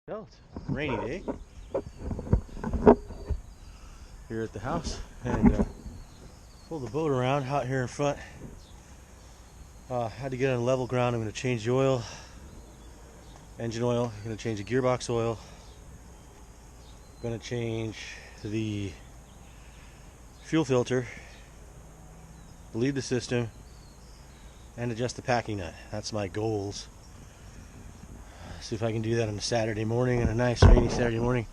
Well, it's a rainy day here at the house, and pull the boat around out here in front. Had to get on level ground. I'm going to change the oil, engine oil. I'm going to change the gearbox oil. I'm going to change the fuel filter, bleed the system, and adjust the packing nut. That's my goals. See if I can do that on a Saturday morning, on a nice rainy Saturday morning,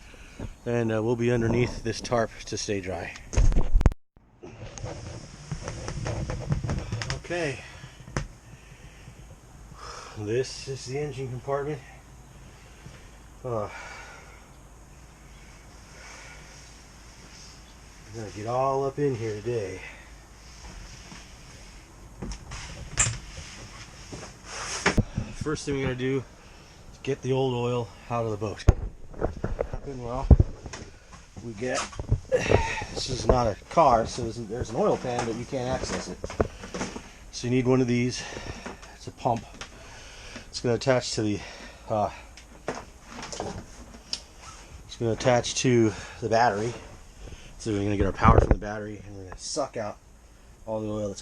and we'll be underneath this tarp to stay dry. Okay, this is the engine compartment. I'm gonna get all up in here today. First thing we're gonna do is get the old oil out of the boat. Well, we get, this is not a car, so there's an oil pan, but you can't access it. So you need one of these. It's a pump. It's going to attach to the battery. So we're going to get our power from the battery, and we're going to suck out all the oil that's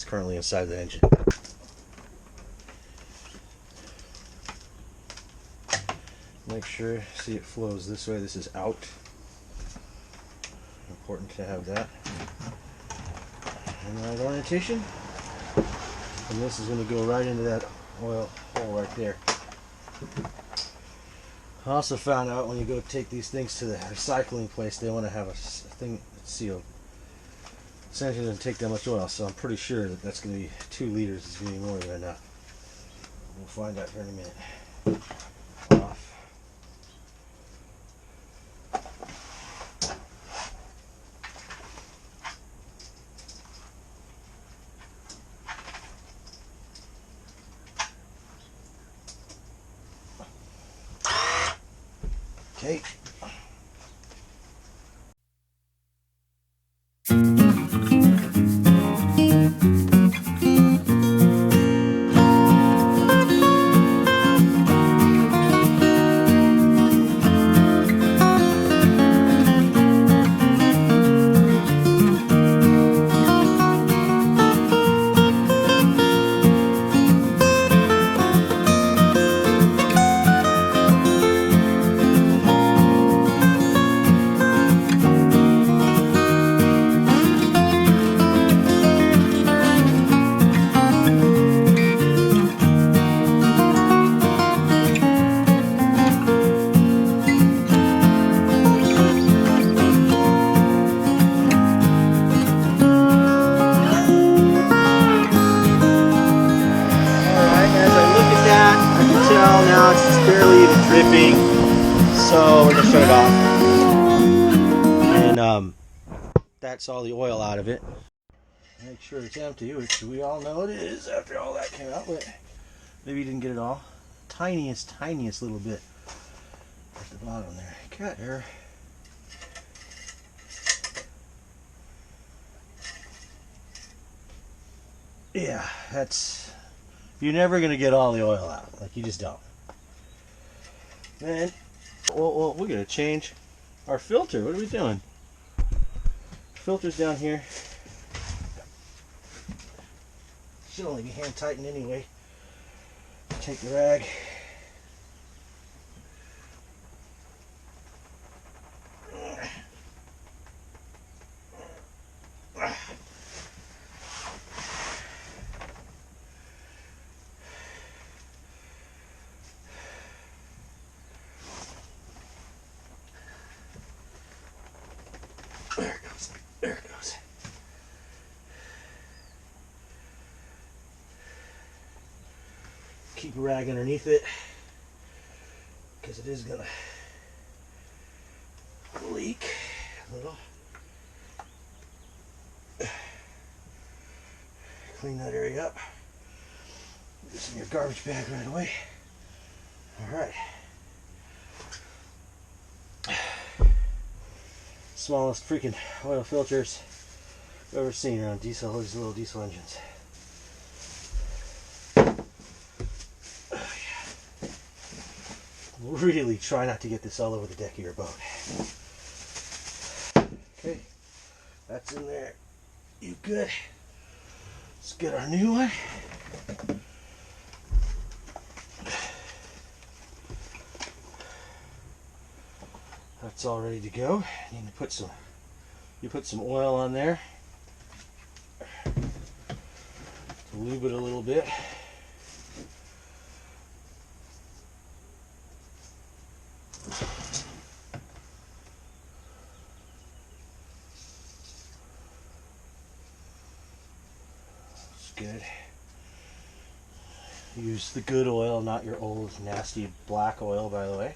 currently inside the engine. Make sure, see, it flows this way. This is out. Important to have that in the right orientation. And this is going to go right into that oil hole right there. I also found out when you go take these things to the recycling place, they want to have a thing that's sealed. Essentially, it doesn't take that much oil, so I'm pretty sure that that's going to be 2 liters. Is going to be more than enough. We'll find out here in a minute. Off. Okay. Now it's just barely even dripping, so we're gonna shut it off, and that's all the oil out of it. Make sure it's empty, which we all know it is after all that came out, but maybe you didn't get it all. Tiniest little bit at the bottom there. Cat hair. Yeah, that's, you're never gonna get all the oil out. Like, you just don't. Then, well, we're gonna change our filter. What are we doing? Filter's down here. Should only be hand tightened anyway. Take the rag. There it goes. Keep a rag underneath it, because it is gonna leak a little. Clean that area up. Put this in your garbage bag right away. Alright. Smallest freaking oil filters I've ever seen around these little diesel engines. Oh, yeah. Really try not to get this all over the deck of your boat. Okay, that's in there. You good? Let's get our new one. That's all ready to go. You need to put some oil on there to lube it a little bit. That's good. Use the good oil, not your old nasty black oil, by the way.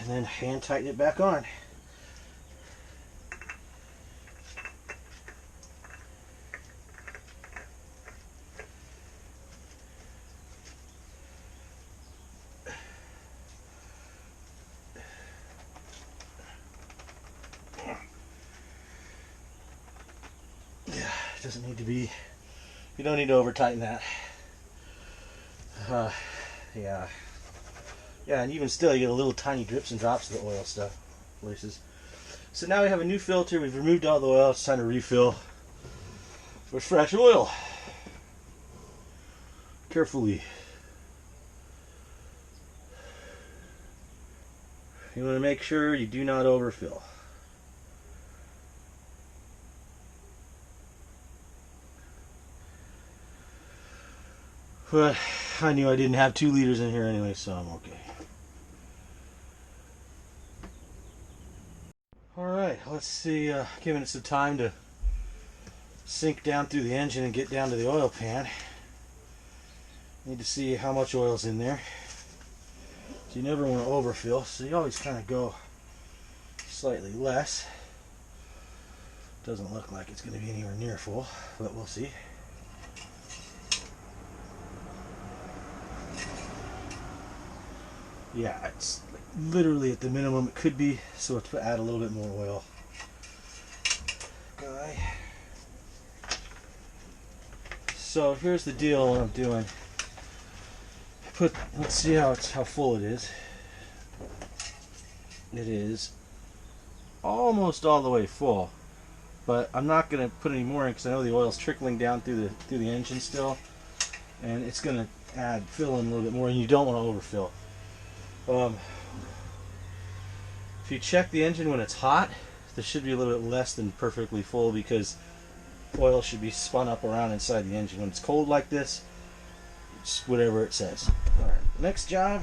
And then hand tighten it back on. Yeah, it doesn't need to be, you don't need to over tighten that. Yeah. Yeah, and even still, you get a little tiny drips and drops of the oil stuff places. So now we have a new filter. We've removed all the oil. It's time to refill with fresh oil. Carefully. You want to make sure you do not overfill. But I knew I didn't have 2 liters in here anyway, so I'm okay. Alright, let's see, giving it some time to sink down through the engine and get down to the oil pan. Need to see how much oil's in there. So you never want to overfill, so you always kind of go slightly less. Doesn't look like it's going to be anywhere near full, but we'll see. Yeah, it's like literally at the minimum it could be, so let's add a little bit more oil. Okay. So here's the deal. What I'm doing. Let's see how full it is. It is almost all the way full, but I'm not going to put any more in because I know the oil's trickling down through the engine still, and it's going to fill in a little bit more, and you don't want to overfill. If you check the engine when it's hot, there should be a little bit less than perfectly full because oil should be spun up around inside the engine. When it's cold like this, it's whatever it says. Alright, next job.